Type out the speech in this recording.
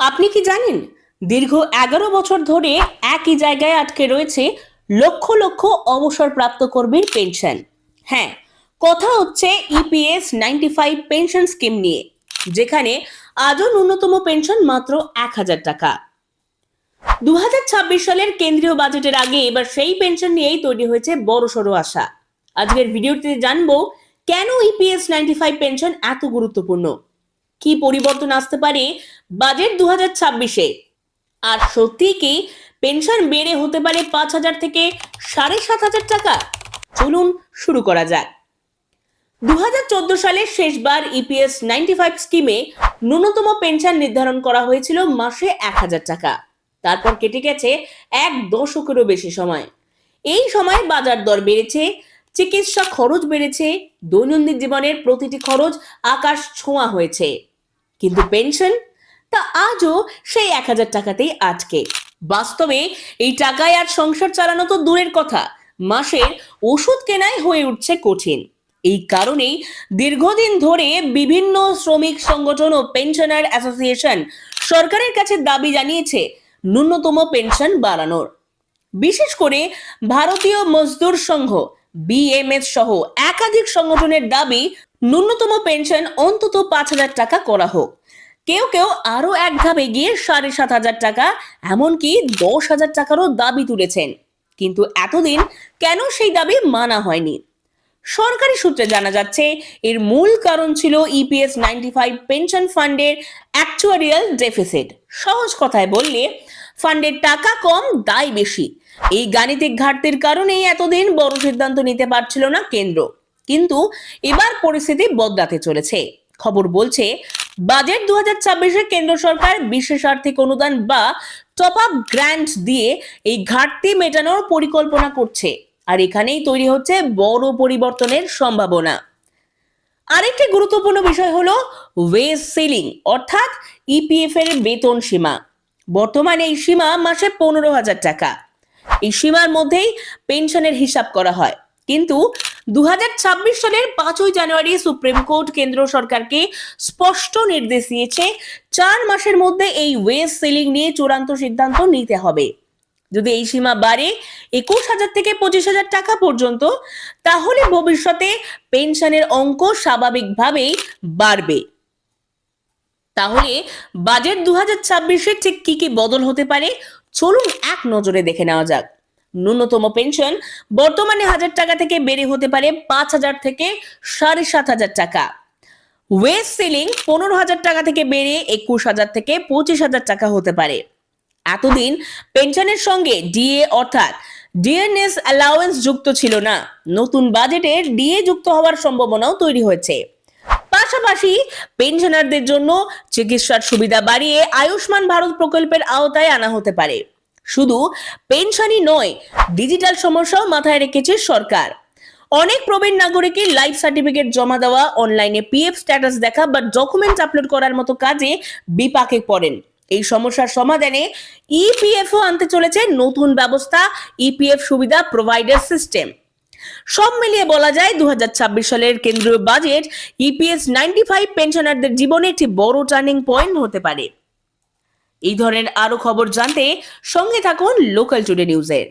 আপনি কি জানেন দীর্ঘ 11 বছর ধরে একই জায়গায় আটকে রয়েছে লক্ষ লক্ষ অবসরপ্রাপ্ত কর্মীর পেনশন। হ্যাঁ, কথা হচ্ছে ইপিএস 95 পেনশন স্কিম নিয়ে, যেখানে আজও ন্যূনতম পেনশন মাত্র 1,000 টাকা। 2026 সালের কেন্দ্রীয় বাজেটের আগে এবার সেই পেনশন নিয়েই তৈরি হয়েছে বড়সড় আশা। আজকের ভিডিওতে জানবো কেন ইপিএস 95 পেনশন এত গুরুত্বপূর্ণ, কি পরিবর্তন আসতে পারে বাজেট 2026-এ, আর সত্যি কি পেনশন বেড়ে হতে পারে 5,000 থেকে 7,500 টাকা। চলুন শুরু করা যাক। 2014 সালে শেষবার ইপিএস 95 স্কিমে ন্যূনতম পেনশন নির্ধারণ করা হয়েছিল মাসে 1,000 টাকা। তারপর কেটে গেছে এক দশকেরও বেশি সময়। এই সময় বাজার দর বেড়েছে, চিকিৎসা খরচ বেড়েছে, দৈনন্দিন জীবনের প্রতিটি খরচ আকাশ ছোঁয়া হয়েছে। কিন্তু পেনশন তা আজও সেই 1,000 টাকাতেই আটকে। বাস্তবে এই টাকায় আর সংসার চালানো তো দূরের কথা, মাসের ওষুধ কেনাই হয়ে উঠছে কঠিন। এই কারণেই দীর্ঘদিন ধরে বিভিন্ন শ্রমিক সংগঠন ও পেনশনার অ্যাসোসিয়েশন সরকারের কাছে দাবি জানিয়েছে ন্যূনতম পেনশন বাড়ানোর। বিশেষ করে ভারতীয় মজদুর সংঘ বিএমএস সহ একাধিক সংগঠনের দাবি ন্যূনতম পেনশন অন্তত 5,000 টাকা করা হোক। কেউ কেউ আরো এক ধাপ এগিয়ে 7,500 টাকা, এমনকি 10,000 টাকারও দাবি তুলেছেন। কিন্তু এতদিন কেন সেই দাবি মানা হয়নি? সরকারি সূত্রে জানা যাচ্ছে এর মূল কারণ ছিল ইপিএস 95 পেনশন ফান্ডের অ্যাকচুয়ারিয়াল ডেফিসিট। সহজ কথায় বললে ফান্ডের টাকা কম, দায় বেশি। এই গাণিতিক ঘাটতির কারণেই এতদিন বড় সিদ্ধান্ত নিতে পারছিল না কেন্দ্র। কিন্তু এবার পরিস্থিতি বদলাতে চলেছে। খবর বলছে বাজেট 2026-এ কেন্দ্র সরকার বিশেষ আর্থিক অনুদান বা টপ আপ গ্র্যান্ট দিয়ে এই ঘাটতি মেটানোর পরিকল্পনা করছে। আর এখানেই তৈরি হচ্ছে বড় পরিবর্তনের সম্ভাবনা। আরেকটি গুরুত্বপূর্ণ বিষয় হলো ওয়েজ সিলিং, অর্থাৎ ইপিএফ এর বেতন সীমা। বর্তমানে এই সীমা মাসে 15,000 টাকা। এই সীমার মধ্যেই পেনশনের হিসাব করা হয়। কিন্তু 2026 সালের 5ই জানুয়ারি সুপ্রিম কোর্ট কেন্দ্র সরকারকে স্পষ্ট নির্দেশ দিয়েছে 4 মাসের মধ্যে এই ওয়েজ সিলিং নিয়ে চূড়ান্ত সিদ্ধান্ত নিতে হবে। যদি এই সীমা বাড়ে 21,000 থেকে 25,000 টাকা পর্যন্ত, তাহলে ভবিষ্যতে পেনশনের অঙ্ক স্বাভাবিকভাবেই বাড়বে। তাহলে বাজেট 2026-এ ঠিক কি কি বদল হতে পারে, চলুন এক নজরে দেখে নেওয়া যাক। ন্যূনতম পেনশন বর্তমানে 1,000 টাকা থেকে বেড়ে হতে পারে 5,000 থেকে 7,500 টাকা। ওয়েজ সিলিং 15,000 টাকা থেকে বেড়ে 21,000 থেকে 25,000 টাকা হতে পারে। এতদিন পেনশনের সঙ্গে ডিএ অর্থাৎ ডিয়ারনেস অ্যালাউয়েন্স যুক্ত ছিল না। নতুন বাজেটে ডিএ যুক্ত হওয়ার সম্ভাবনাও তৈরি হয়েছে। পাশাপাশি পেনশনারদের জন্য চিকিৎসার সুবিধা বাড়িয়ে আয়ুষ্মান ভারত প্রকল্পের আওতায় আনা হতে পারে। শুধু পেনশনই নয়, ডিজিটাল সমস্যাও মাথায় রেখেছে সরকার। অনেক প্রবীণ নাগরিকের লাইফ সার্টিফিকেট জমা দেওয়া, অনলাইনে পিএফ স্ট্যাটাস দেখা বা ডকুমেন্ট আপলোড করার মতো কাজে বিপাকে পড়েন। এই সমস্যার সমাধানে ইপিএফও আনতে চলেছে নতুন ব্যবস্থা, ইপিএফ সুবিধা প্রোভাইডার সিস্টেম। সব মিলিয়ে বলা যায় 2026 সালের কেন্দ্রীয় বাজেট ইপিএস 95 পেনশনারদের জীবনে একটি বড় টার্নিং পয়েন্ট হতে পারে। এই ধরনের আরো খবর জানতে সঙ্গে থাকুন লোকাল টুডে নিউজের।